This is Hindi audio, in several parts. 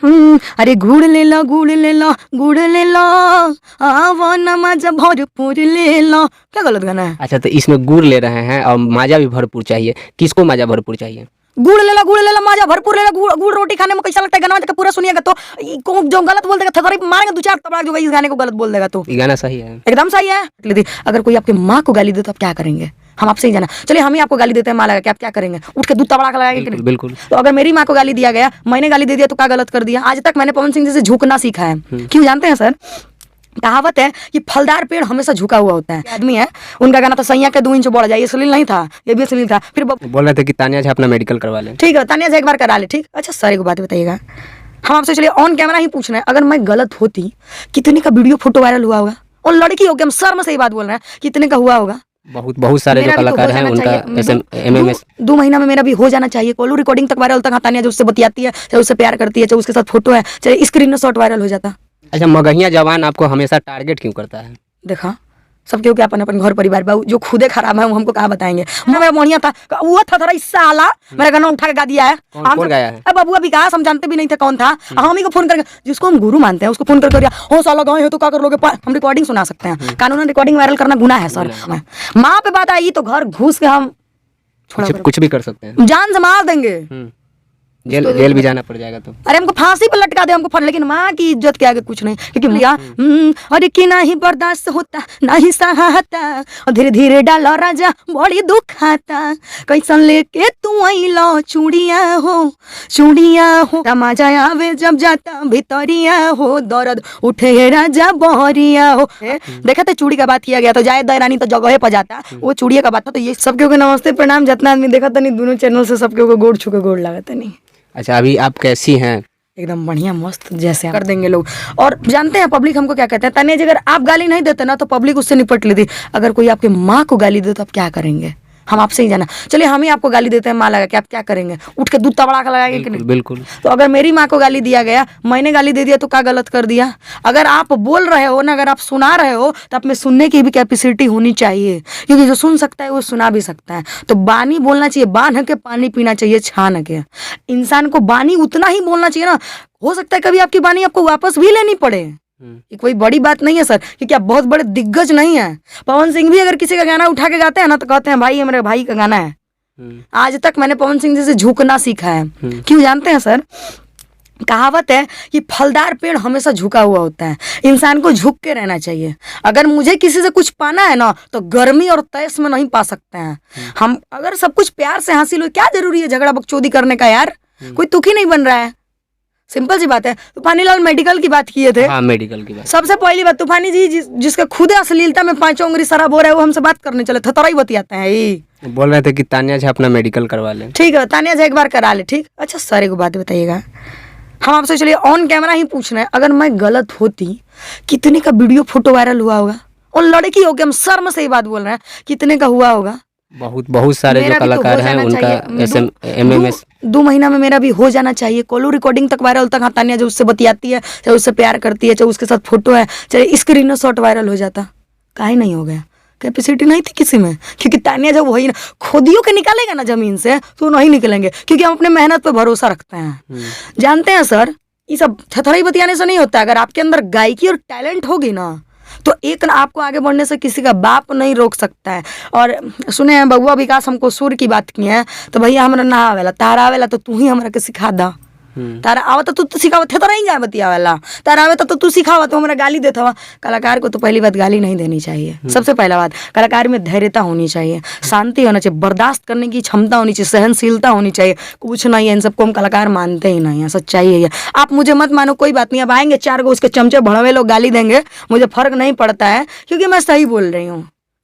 अरे गुड़ ले लो गुड़ ले लो गुड़ ले लो, आवो ना मजा भरपूर ले लो। क्या गलत गाना है? अच्छा, तो इसमें गुड़ ले रहे हैं और माजा भी भरपूर चाहिए। किसको माजा भरपूर चाहिए? गुड़ ले लो मजा भरपूर ले लो। गुड़ रोटी खाने में कैसा लगता है? गाना पूरा सुनिएगा तो जो गलत बोल देगा थोड़ी मारेंगे दो चार तबला जो इस गाने को गलत बोल देगा तो। ये गाना सही है, एकदम सही है। अगर कोई आपकी माँ को गाली दे तो आप क्या करेंगे? हम आपसे ही जाना। चलिए हम ही आपको गाली देते हैं, माँ लगा के आप क्या करेंगे? उठ के दूध तबड़ा लगाएंगे कि नहीं? बिल्कुल। तो अगर मेरी माँ को गाली दिया गया, मैंने गाली दे दिया तो क्या गलत कर दिया? आज तक मैंने पवन सिंह जी से झुकना सीखा है। क्यों जानते हैं सर? कहावत है कि फलदार पेड़ हमेशा झुका हुआ होता है। आदमी है, उनका गाना था सैया के 2 इंच बढ़ जाए, ये अश्लील नहीं था, ये भी अश्लील था। फिर बोल रहे थे कि तानिया झा अपना मेडिकल करवा ले। ठीक है, तानिया झा एक बार करा ले। ठीक, अच्छा सर एक बात बताइएगा, हम आपसे चलिए ऑन कैमरा ही पूछ रहे हैं, अगर मैं गलत होती कितने का वीडियो फोटो वायरल हुआ होगा? और लड़की हो गया, हम सर में सही बात बोल रहे हैं, कितने का हुआ होगा? बहुत सारे जो कलाकार हैं उनका एमएमएस 2 महीना में मेरा भी हो जाना चाहिए। कॉल रिकॉर्डिंग तक वायरल तक तानिया जो उससे बतियाती है, चाहे उससे प्यार करती है, चाहे उसके साथ फोटो है, चाहे स्क्रीन शॉट वायरल हो जाता। अच्छा, मगहिया जवान आपको हमेशा टारगेट क्यों करता है? देखा सब क्यों, क्या अपन अपन घर परिवार बाबू जो खुदे खराब है वो हमको कहाँ बताएंगे? मैं बढ़िया था, वो था थोड़ा साला मेरा गाना उठा के गा दिया है। कौन गाया है? अब बाबू विकास हम जानते भी नहीं थे कौन था, हम ही को फोन करके, जिसको हम गुरु मानते हैं उसको फोन करके हो साला गाए हो तो क्या कर लोगे? हम रिकॉर्डिंग सुना सकते हैं, कानूनन रिकॉर्डिंग वायरल करना गुनाह है सर। माँ पे बात आई तो घर घुस के हम कुछ भी कर सकते हैं, जान से मार देंगे, जेल भी जाना पड़ जाएगा तो। अरे हमको फांसी पर लटका दे हमको फन, लेकिन माँ की इज्जत के आगे कुछ नहीं। क्योंकि भैया अरे कि नहीं बर्दाश्त होता नहीं सहाता, और धीरे धीरे डालो राजा बड़ी दुखाता, कैसन लेके तू आइलो चूड़िया हो मजा आवे जब जाता भितरिया हो, दर्द उठे राजा बहरिया हो। देखा तो चूड़ी का बात किया गया तो जाए दैरानी तो जगह पर जाता, वो चूड़िया का बात था। तो ये सब क्यों नमस्ते प्रणाम, जितना आदमी देखा था नहीं दोनों चैनल से सब क्यों गोड़ छू के गोड़ लगाता नहीं। अच्छा, अभी आप कैसी हैं? एकदम बढ़िया मस्त, जैसे कर देंगे लोग। और जानते हैं पब्लिक हमको क्या कहते हैं? तानिया जी अगर आप गाली नहीं देते ना तो पब्लिक उससे निपट लेती। अगर कोई आपकी माँ को गाली दे तो आप क्या करेंगे? हम आपसे ही जाना। चलिए हम ही आपको गाली देते हैं, माँ लगा के आप क्या करेंगे? उठ के दूध तबड़ा लगाएंगे कि नहीं? बिल्कुल। तो अगर मेरी माँ को गाली दिया गया, मैंने गाली दे दिया तो क्या गलत कर दिया? अगर आप बोल रहे हो ना, अगर आप सुना रहे हो तो आप में सुनने की भी कैपेसिटी होनी चाहिए, क्योंकि जो सुन सकता है वो सुना भी सकता है। तो बानी बोलना चाहिए, बांध के पानी पीना चाहिए छान के। इंसान को बानी उतना ही बोलना चाहिए ना, हो सकता है कभी आपकी बानी आपको वापस भी लेनी पड़े, ये कोई बड़ी बात नहीं है सर, क्योंकि आप बहुत बड़े दिग्गज नहीं है। पवन सिंह भी अगर किसी का गाना उठा के गाते हैं ना तो कहते हैं भाई ये मेरे भाई का गाना है। आज तक मैंने पवन सिंह जी से झुकना सीखा है। क्यों जानते हैं सर? कहावत है कि फलदार पेड़ हमेशा झुका हुआ होता है, इंसान को झुक के रहना चाहिए। अगर मुझे किसी से कुछ पाना है ना तो गर्मी और तेज में नहीं पा सकते हैं हम। अगर सब कुछ प्यार से हासिल हो, क्या जरूरी है झगड़ा बकचोदी करने का यार? कोई दुखी नहीं बन रहा है, सिंपल सी बात है। तूफानीलाल मेडिकल की बात किए थे। हाँ, मेडिकल की बात। सबसे पहली बात, तूफानी जी जिसका खुद अश्लीलता में 5 उंगली शराब हो रहा है वो हमसे बात करने चले थे, तोरा ही बतियाते हैं। ये बोल रहे थे कि तानिया झा अपना मेडिकल करवा ले। ठीक है, तानिया झा एक बार करा ले। ठीक, अच्छा सर एक बात बताइएगा, हम आपसे चलिए ऑन कैमरा ही पूछ रहे हैं, अगर मैं गलत होती कितने का वीडियो फोटो वायरल हुआ होगा? और लड़की हो गया, हम सर में सही बात बोल रहे हैं, कितने का हुआ होगा? बहुत सारे जो कलाकार हैं उनका एमएमएस 2 महीना में मेरा भी हो जाना चाहिए। कॉल रिकॉर्डिंग तक वायरल तक तानिया जो उससे बतियाती है, चाहे उससे प्यार करती है, चाहे उसके साथ फोटो है, चाहे स्क्रीन शॉट वायरल हो जाता। काहे नहीं हो गया? कैपेसिटी नहीं थी किसी में, क्योंकि तानिया जब वही खुदियों के निकालेगा ना जमीन से तो नहीं निकलेंगे, क्योंकि हम अपने मेहनत पे भरोसा रखते हैं। जानते हैं सर, ये सब थथड़ाई बतियाने से नहीं होता। अगर आपके अंदर गायकी और टैलेंट होगी ना तो एक ना आपको आगे बढ़ने से किसी का बाप नहीं रोक सकता है। और सुने हैं बबुआ विकास हमको सुर की बात की है, तो भैया हमरा ना आवेला, तारा आवेला तो तू ही हमरा के सिखा दा। तारा आवत तो तू सिखावत थे तो नहीं गाय बतिया वाला, तारा आवे तो तू सिखावत तो हमरा गाली देता हुआ। कलाकार को तो पहली बात गाली नहीं देनी चाहिए। सबसे पहला बात, कलाकार में धैर्यता होनी चाहिए, शांति होना चाहिए, बर्दाश्त करने की क्षमता होनी चाहिए, सहनशीलता होनी चाहिए। कुछ नहीं है, इन सबको हम कलाकार मानते ही नहीं है, सच्चाई है ये। आप मुझे मत मानो, कोई बात नहीं। अब आएंगे 4 गो उसके चमचे भड़वे लोग गाली देंगे, मुझे फर्क नहीं पड़ता है, क्योंकि मैं सही बोल रही हूँ।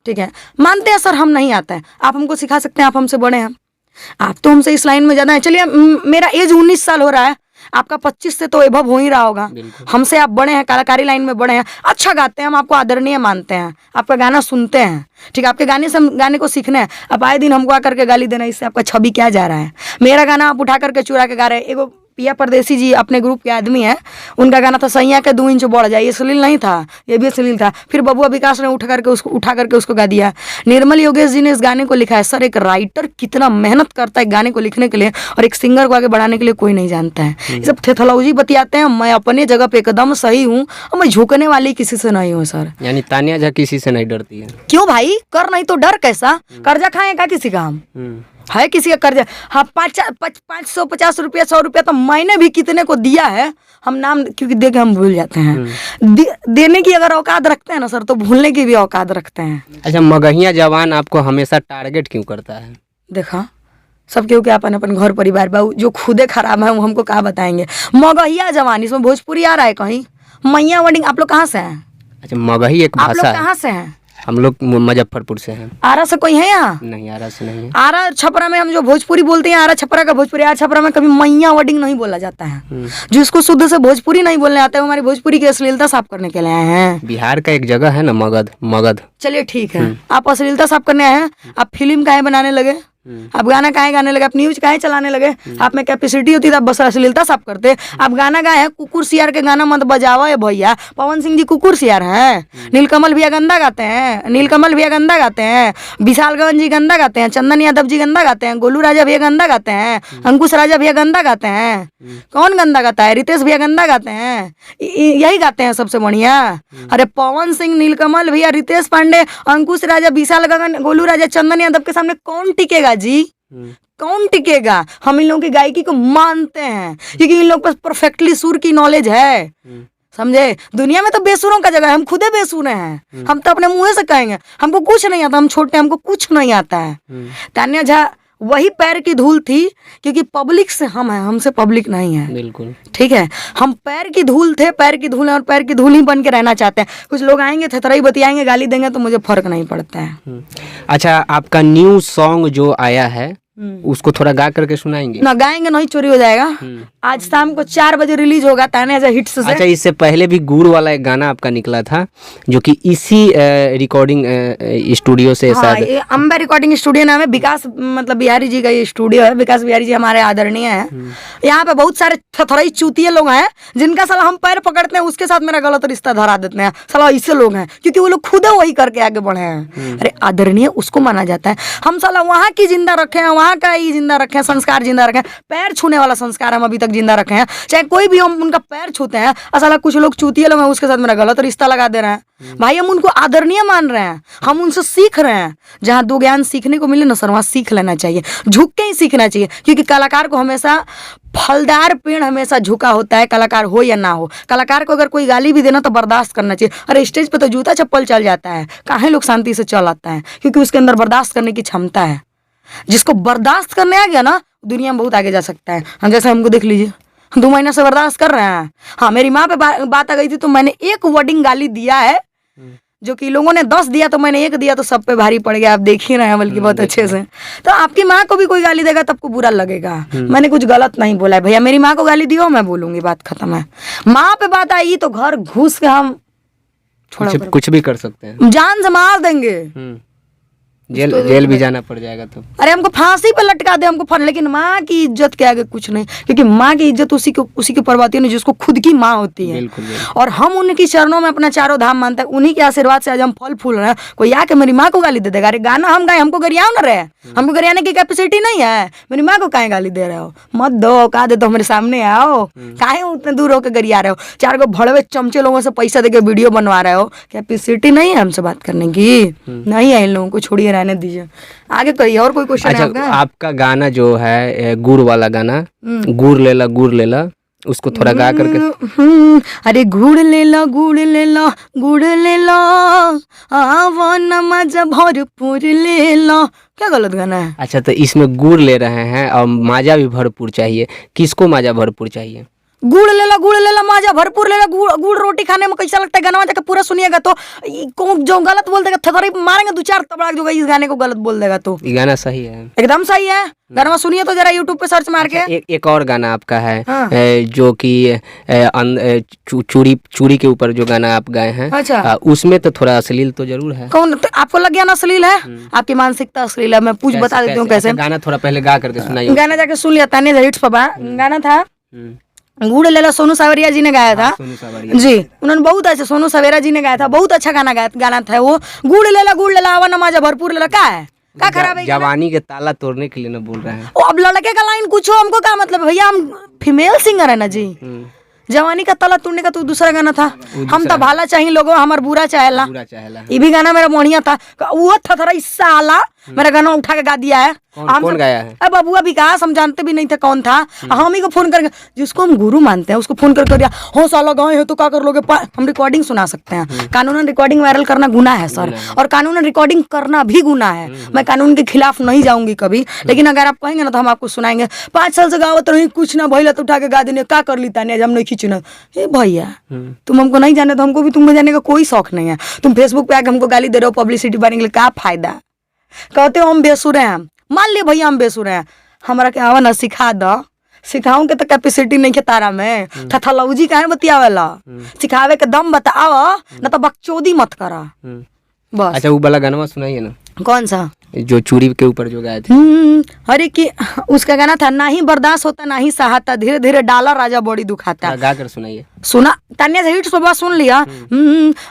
ठीक है, मानते हैं सर, हम नहीं आता है, आप हमको सिखा सकते हैं, आप हमसे बड़े हैं, आप तो हमसे इस लाइन में ज़्यादा है। चलिए मेरा एज 19 साल हो रहा है, आपका 25 से तो एभव हो ही रहा होगा। हमसे आप बड़े हैं, कलाकारी लाइन में बड़े हैं, अच्छा गाते हैं, हम आपको आदरणीय मानते हैं, आपका गाना सुनते हैं। ठीक है, आपके गाने से गाने को सीखना है। अब आए दिन हमको आकर के गाली देना, इससे आपका छवि क्या जा रहा है? मेरा गाना आप उठा करके चुरा के गा रहे हैं। एगो पिया परदेसी जी अपने ग्रुप के आदमी हैं, उनका गाना था सैया के 2 इंच बढ़ जाए, ये अश्लील नहीं था, ये भी अश्लील था। फिर बबुआ विकास ने उठा करके उसको गा दिया। निर्मल योगेश जी ने इस गाने को लिखा है। सर, एक राइटर कितना मेहनत करता है गाने को लिखने के लिए और एक सिंगर को आगे बढ़ाने के लिए कोई नहीं जानता है। ये सब थेथोलॉजी बतियाते हैं। मैं अपने जगह पे एकदम सही हूँ और मैं झुकने वाली किसी से नहीं हूँ सर। यानी तानिया झा किसी से नहीं डरती है? क्यों भाई, कर नहीं तो डर कैसा? कर्जा खाएगा किसी का हम? है किसी का कर्जा? हाँ, 550 रुपया 100 रुपया तो मैंने भी कितने को दिया है, हम नाम क्योंकि दे के हम भूल जाते हैं। देने की अगर औकात रखते हैं ना सर, तो भूलने की भी औकात रखते हैं। अच्छा, मगहिया जवान आपको हमेशा टारगेट क्यों करता है? देखा, सब क्यों क्या अपन अपन घर परिवार बा, जो खुदे खराब है वो हमको कहाँ बताएंगे। मगहिया जवान, इसमें भोजपुरी आ रहा है कहीं? मैया वर्डिंग। आप लोग कहाँ से हैं? अच्छा, मगही एक आप भाषा लोग है। कहाँ से हैं? हम लोग मुजफ्फरपुर से हैं। आरा से कोई है यहाँ? नहीं, आरा से नहीं है। आरा छपरा में हम जो भोजपुरी बोलते हैं, आरा छपरा का भोजपुरी। आरा छपरा में कभी मैया वर्डिंग नहीं बोला जाता है। जिसको शुद्ध से भोजपुरी नहीं बोलने आता है, वो हमारी भोजपुरी की अश्लीलता साफ करने के लिए आए हैं। बिहार का एक जगह है ना, मगध। चलिए ठीक है, आप अश्लीलता साफ करने आए हैं। आप फिल्म काहे बनाने लगे? आप गाना काहे गाने लगे? आप न्यूज काहे चलाने लगे? आप में कैपेसिटी होती तो आप बस अश्लीलता साफ करते। आप गाना गाए हैं, कुकुर सियार के गाना मत बजाओ ये भैया। पवन सिंह जी कुकुर सियार हैं? नीलकमल भैया गंदा गाते हैं, नीलकमल भैया गंदा गाते हैं, विशालगंज जी गंदा गाते हैं, चंदन यादव जी गंदा गाते हैं, गोलू राजा भैया गंदा गाते हैं, अंकुश राजा भैया गंदा गाते हैं। कौन गंदा गाता है? रितेश भैया गंदा गाते हैं, यही गाते हैं सबसे बढ़िया। अरे पवन सिंह, नीलकमल भैया, रितेश पांडे, अंकुश राजा, विशाल गगन, गोलू राजा, चंदन यादव के सामने कौन टिकेगा जी? कौन टिकेगा? हम इन लोगों की गायकी को मानते हैं क्योंकि इन लोगों के पास परफेक्टली सुर की नॉलेज है। समझे? दुनिया में तो बेसुरों का जगह है, हम खुदे बेसुरे हैं। हम तो अपने मुंह से कहेंगे हमको कुछ नहीं आता, हम छोटे, हमको कुछ नहीं आता है। तान्या झा वही पैर की धूल थी क्योंकि पब्लिक से हम हैं, हमसे पब्लिक नहीं है। बिल्कुल ठीक है, हम पैर की धूल थे, पैर की धूल है और पैर की धूल ही बन के रहना चाहते हैं। कुछ लोग आएंगे, थेथराई बतियाएंगे, गाली देंगे तो मुझे फर्क नहीं पड़ता है। अच्छा, आपका न्यू सॉन्ग जो आया है उसको थोड़ा गा करके सुनाएंगे? ना गाएंगे नहीं, चोरी हो जाएगा। आज शाम को 4 बजे रिलीज होगा तान्या झा हिट्स से। अच्छा, इससे पहले भी गुड़ वाला एक गाना आपका निकला था जो कि इसी रिकॉर्डिंग स्टूडियो से हाँ, शायद। ये अम्बा रिकॉर्डिंग स्टूडियो नाम है। विकास मतलब बिहारी जी का ये स्टूडियो है। विकास बिहारी जी हमारे आदरणीय हैं। यहाँ पे बहुत सारे थथरई चूतिए लोग हैं जिनका साला हम पैर पकड़ते हैं, उसके साथ मेरा गलत रिश्ता धरा देते हैं। साला इससे लोग हैं क्योंकि वो लोग खुद वही करके आगे बढ़े हैं। अरे आदरणीय उसको माना जाता है। हम साला वहाँ की जिंदा रखे हैं, वहाँ का ही जिंदा रखे हैं, संस्कार जिंदा रखे हैं। पैर छूने वाला संस्कार हम अभी तक जिंदा रखे हैं। चाहे कोई भी हम उनका पैर छूते हैं, साला कुछ लोग चूतिए लोग हैं, उसके साथ मेरा गलत रिश्ता लगा दे रहे हैं। भाई हम उनको आदरणीय मान रहे हैं, हम उनसे सीख रहे हैं। जहाँ 2 ज्ञान सीखने को मिले ना सर, वहाँ सीख लेना चाहिए, झुक के ही सीखना चाहिए। क्योंकि कलाकार को हमेशा फलदार पेड़ हमेशा झुका होता है, कलाकार हो या ना हो। कलाकार को अगर कोई गाली भी देना तो बर्दाश्त करना चाहिए। अरे स्टेज पे तो जूता चप्पल चल जाता है, काहे लोग शांति से चल आता है? क्योंकि उसके अंदर बर्दाश्त करने की क्षमता है। जिसको बर्दाश्त करने आ गया ना, दुनिया में बहुत आगे जा सकता है। हम जैसे हमको देख लीजिए, 2 महीने से बर्दाश्त कर रहे हैं। हाँ, मेरी माँ पे बात आ गई थी तो मैंने 1 वर्डिंग गाली दिया है, जो कि लोगों ने 10 दिया तो मैंने 1 दिया, तो सब पे भारी पड़ गया। आप देख ही रहे हैं, बल्कि बहुत अच्छे से। तो आपकी माँ को भी कोई गाली देगा तो आपको बुरा लगेगा। मैंने कुछ गलत नहीं बोला है भैया। मेरी माँ को गाली दियो, मैं बोलूंगी, बात खत्म है। माँ पे बात आई तो घर घुस के हम कुछ भी कर सकते हैं, जान से मार देंगे। जेल भी जाना पड़ जाएगा तो। अरे हमको फांसी पे लटका दे, हमको लेकिन माँ की इज्जत के आगे कुछ नहीं। क्योंकि माँ की इज्जत उसी की परवाती है जिसको खुद की माँ होती है। बिल्कुल। और हम उनकी चरणों में अपना चारों धाम मानते हैं। उन्हीं के आशीर्वाद से आज हम फल फूल रहे हैं। कोई आके मेरी माँ को गाली दे देगा? अरे गाना हम गाए, हमको गरियाओ ना रहे, हमको गरियाने की कैपेसिटी नहीं है। मेरी माँ को काहे गाली दे रहे हो? मत दो, कहा दे तो मेरे सामने आओ। काहे उतने दूर होकर गरिया रहे हो? 4 गो भड़वे चमचे लोगों से पैसा देके वीडियो बनवा रहे हो। कैपेसिटी नहीं है हमसे बात करने की, नहीं है। इन लोगों को छोड़िए, रहने दीजिए। आगे करिए, और कोई क्वेश्चन है आपका? आपका गाना जो है गुड़ वाला गाना, गुड़ ले ला, उसको थोड़ा गा करके। अरे गुड़ ले ला, गुड़ ले ला, गुड़ ले ला, आवा न मजा भरपूर ले ला। क्या गलत गाना है? अच्छा, तो इसमें गुड़ ले रहे हैं और माजा भी भरपूर चाहिए। किसको माजा भरपूर चाहिए? गुड़ ले ला, गुड़ ले ला, माजा भरपूर ले ला। गुड़ रोटी खाने में कैसा लगता है? गाना जाकर पूरा सुनिएगा तो जो गलत बोल देगा थोड़ी मारेंगे 2-4 तबड़ा जो इस गाने को गलत बोल देगा। तो ये गाना सही है, एकदम सही है। गाना सुनिए तो जरा यूट्यूब पे सर्च मार के। एक और गाना आपका है। हाँ। जो कि चूड़ी के ऊपर जो गाना आप गाए हैं। अच्छा। उसमें तो थोड़ा अश्लील तो जरूर है। कौन तो आपको लग गया ना अश्लील है? आपकी मानसिकता अश्लील है। मैं बता देती हूँ कैसे। गाना थोड़ा पहले गा करके सुनाइए। गाना जाके सुन लिया, तान्या झा हिट्स पर गाना था। गुड़ लेला सोनू सावरिया जी ने गाया था सोनू सावरिया जी, उन्होंने बहुत अच्छा, सोनू सवेरा जी ने गाया था, बहुत अच्छा गाना था वो। गुड़ लेला आवा नमाजा भरपूर लेला, क्या है, क्या खराब है? जवानी के ताला तोड़ने के लिए ना बोल रहे हैं। ओ, अब लड़के का लाइन कुछ हो, हमको क्या मतलब भैया, हम फीमेल सिंगर है ना जी। जवानी का ताला तोड़ने का तो दूसरा गाना था, हम तो भाला चाहिए लोगों हमार बुरा चाहेला, ये भी गाना मेरा बढ़िया था। वो था इस साला मेरा गाना उठा के गा दिया है। कौन गाया है? अब बबुआ विकास, हम जानते भी नहीं थे कौन था। हम ही को फोन करके, जिसको हम गुरु मानते हैं उसको फोन करके दिया, हो साला गाए हो तो क्या कर लोगे, हम रिकॉर्डिंग सुना सकते हैं। कानूनन रिकॉर्डिंग वायरल करना गुनाह है सर, और कानूनन रिकॉर्डिंग करना भी गुनाह है। मैं कानून के खिलाफ नहीं जाऊंगी कभी, लेकिन अगर आप कहेंगे ना तो हम आपको सुनाएंगे। 5 साल से गावत रही, कुछ ना भइला तो उठा के गा देने, क्या कर ली ताने, हम नहीं खींचना। ए भैया, तुम हमको नहीं जाने तो हमको भी तुम्हें जाने का कोई शौक नहीं है। तुम फेसबुक पे आके हमको गाली दे रहे हो पब्लिसिटी पाने के लिए, क्या फायदा? कहते हो हम बेसुरे हैं, मान लिया भैया हम बेसुरे हैं, हमारा क्या आवा ना सिखा दो, सिखाऊं के तो कैपेसिटी नहीं है तारा में, थथलौजी काहे बतियावेला, सिखावे के दम बताओ ना तो बकचोदी मत करा बस। अच्छा, वो वाला गाना सुनाइए ना। कौन सा? जो चूड़ी के ऊपर जो गाए थे। अरे कि उसका गाना था, ना ही बर्दाश्त होता ना ही सहाता, धीरे धीरे डाला राजा बड़ी दुखाता। गा कर सुनाइए। सुना, तान्या से हिट सुबह सुन लिया।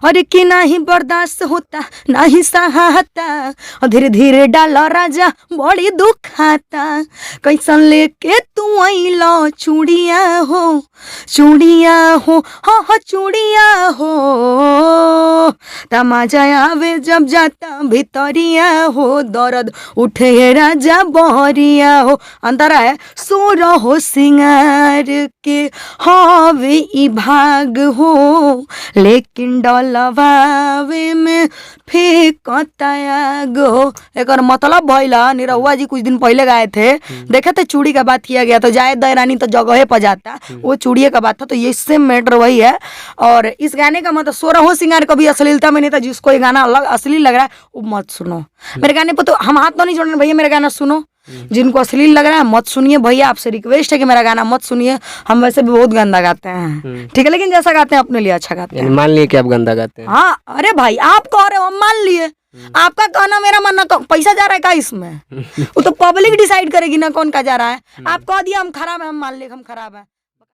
अरे कि ना ही बर्दाश्त होता ना ही सहाता, और धीरे धीरे डाला राजा बड़ी दुखाता, कैसन लेके तू आइलो चूड़िया हो, चूड़िया हो, हाँ हाँ चूड़िया हो, तमाजा आवे जब जाता भितरिया हो, दर्द उठे राजा बहरिया हो। अंतरा है, सो रहो सिंगार के हावे ई भाग हो, लेकिन डलवावे में फेंकता आग हो। एक मतलब भइला, निरहुआ जी कुछ दिन पहले गाए थे, देखे थे चूड़ी का बात किया गया तो जाए दैरानी तो जगह पर जाता, वो चूड़िए का बात था। तो ये इससे मैटर वही है। और इस गाने का मतलब सो रहो सिंगार कभी अश्लीलता में नहीं था, जिसको ये गाना अलग असली लग रहा है वो मत सुनो। मेरे गाने पर तो हम हाथ तो नहीं जोड़ने भैया, मेरा गाना सुनो। जिनको अश्लील लग रहा है मत सुनिए भैया, आपसे रिक्वेस्ट है कि मेरा गाना मत सुनिए। हम वैसे भी बहुत गंदा गाते हैं, ठीक है, लेकिन जैसा गाते हैं अपने लिए अच्छा गाते हैं। मान लिए कि आप गंदा गाते हैं। हाँ, अरे भाई आप कह रहे हो, हम मान लिए, आपका कहना मेरा मानना, पैसा जा रहा है क्या इसमें? वो तो पब्लिक डिसाइड करेगी ना कौन का जा रहा है। आप कह दिया हम खराब है, हम मान लिए हम खराब है।